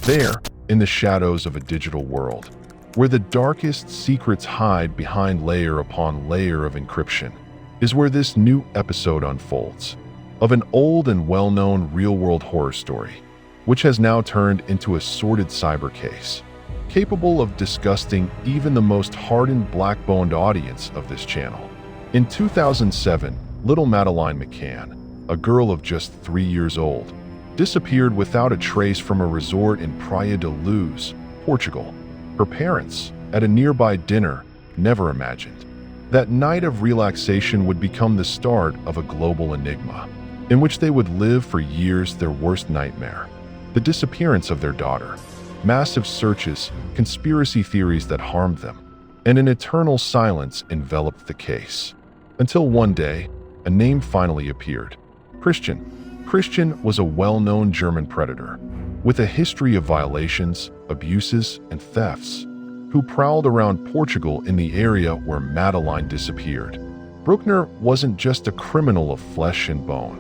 There, in the shadows of a digital world, where the darkest secrets hide behind layer upon layer of encryption, is where this new episode unfolds, of an old and well-known real-world horror story, which has now turned into a sordid cyber case, capable of disgusting even the most hardened black-boned audience of this channel. In 2007, little Madeleine McCann, a girl of just 3 years old, disappeared without a trace from a resort in Praia de Luz, Portugal. Her parents, at a nearby dinner, never imagined that night of relaxation would become the start of a global enigma, in which they would live for years their worst nightmare: the disappearance of their daughter, massive searches, conspiracy theories that harmed them, and an eternal silence enveloped the case. Until one day, a name finally appeared: Christian. Christian was a well-known German predator, with a history of violations, abuses, and thefts, who prowled around Portugal in the area where Madeleine disappeared. Bruckner wasn't just a criminal of flesh and bone.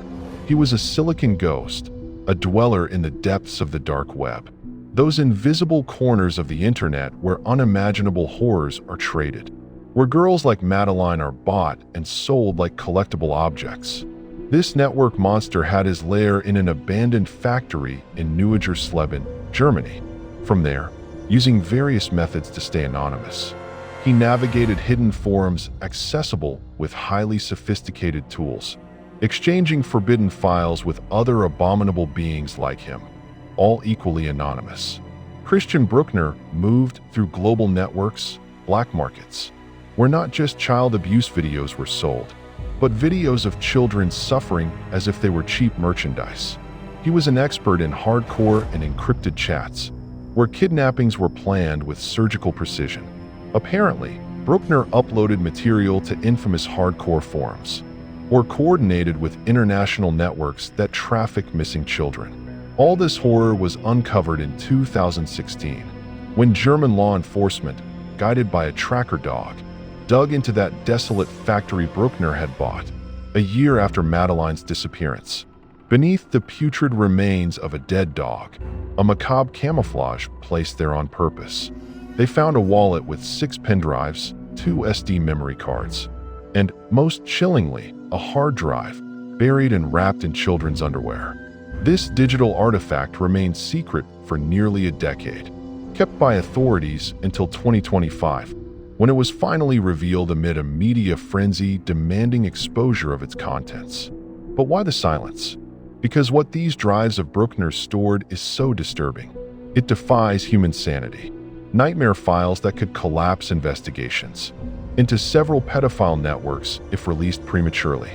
He was a silicon ghost, a dweller in the depths of the dark web, those invisible corners of the internet where unimaginable horrors are traded, where girls like Madeleine are bought and sold like collectible objects. This network monster had his lair in an abandoned factory in Neuengersleben, Germany. From there, using various methods to stay anonymous, he navigated hidden forums accessible with highly sophisticated tools, exchanging forbidden files with other abominable beings like him, all equally anonymous. Christian Bruckner moved through global networks, black markets, where not just child abuse videos were sold, but videos of children suffering as if they were cheap merchandise. He was an expert in hardcore and encrypted chats, where kidnappings were planned with surgical precision. Apparently, Bruckner uploaded material to infamous hardcore forums, or coordinated with international networks that traffic missing children. All this horror was uncovered in 2016, when German law enforcement, guided by a tracker dog, dug into that desolate factory Bruckner had bought, a year after Madeleine's disappearance. Beneath the putrid remains of a dead dog, a macabre camouflage placed there on purpose, they found a wallet with 6 pen drives, 2 SD memory cards, and, most chillingly, a hard drive, buried and wrapped in children's underwear. This digital artifact remained secret for nearly a decade, kept by authorities until 2025, when it was finally revealed amid a media frenzy demanding exposure of its contents. But why the silence? Because what these drives of Bruckner stored is so disturbing. It defies human sanity. Nightmare files that could collapse investigations into several pedophile networks if released prematurely.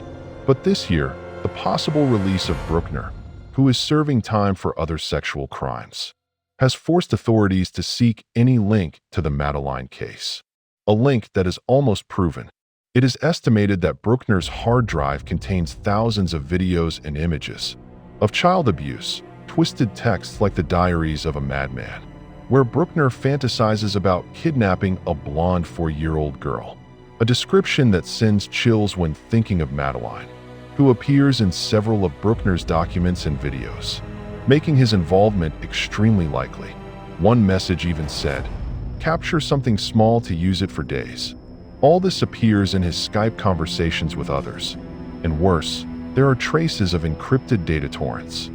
But this year, the possible release of Bruckner, who is serving time for other sexual crimes, has forced authorities to seek any link to the Madeleine case. A link that is almost proven. It is estimated that Bruckner's hard drive contains thousands of videos and images of child abuse, twisted texts like the diaries of a madman, where Bruckner fantasizes about kidnapping a blonde 4-year-old girl, a description that sends chills when thinking of Madeleine, who appears in several of Bruckner's documents and videos, making his involvement extremely likely. One message even said, "Capture something small to use it for days." All this appears in his Skype conversations with others. And worse, there are traces of encrypted data torrents,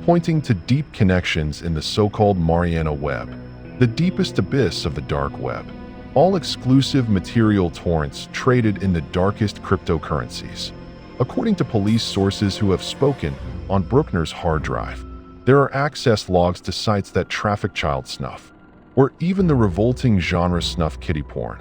pointing to deep connections in the so-called Mariana Web, the deepest abyss of the dark web. All exclusive material torrents traded in the darkest cryptocurrencies. According to police sources who have spoken on Bruckner's hard drive, there are access logs to sites that traffic child snuff, or even the revolting genre snuff kitty porn,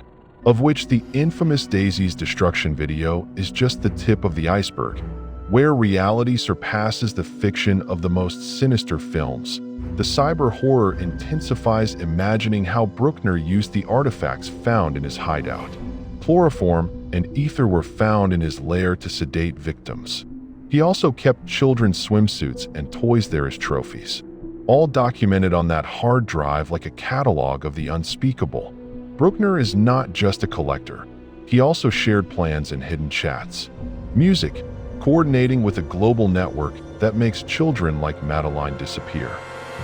of which the infamous Daisy's destruction video is just the tip of the iceberg. Where reality surpasses the fiction of the most sinister films, the cyber horror intensifies imagining how Bruckner used the artifacts found in his hideout. Chloroform and ether were found in his lair to sedate victims. He also kept children's swimsuits and toys there as trophies, all documented on that hard drive like a catalog of the unspeakable. Bruckner is not just a collector. He also shared plans and hidden chats. Music, coordinating with a global network that makes children like Madeleine disappear.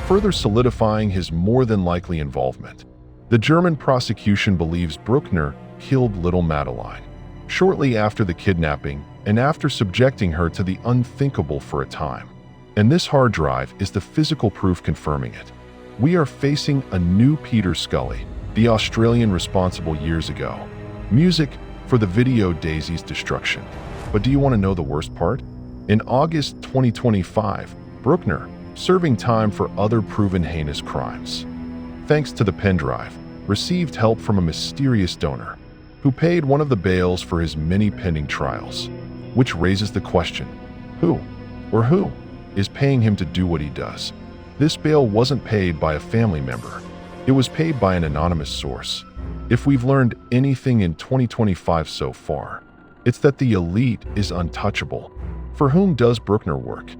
further solidifying his more than likely involvement. The German prosecution believes Bruckner killed little Madeleine shortly after the kidnapping and after subjecting her to the unthinkable for a time. And this hard drive is the physical proof confirming it. We are facing a new Peter Scully, the Australian responsible years ago. Music for the video Daisy's destruction. But do you want to know the worst part? In August 2025, Bruckner, serving time for other proven heinous crimes, thanks to the pen drive, received help from a mysterious donor who paid one of the bails for his many pending trials, which raises the question, who is paying him to do what he does? This bail wasn't paid by a family member. It was paid by an anonymous source. If we've learned anything in 2025 so far, it's that the elite is untouchable. For whom does Bruckner work?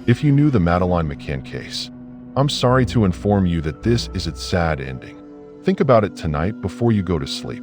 If you knew the Madeleine McCann case, I'm sorry to inform you that this is its sad ending. Think about it tonight before you go to sleep.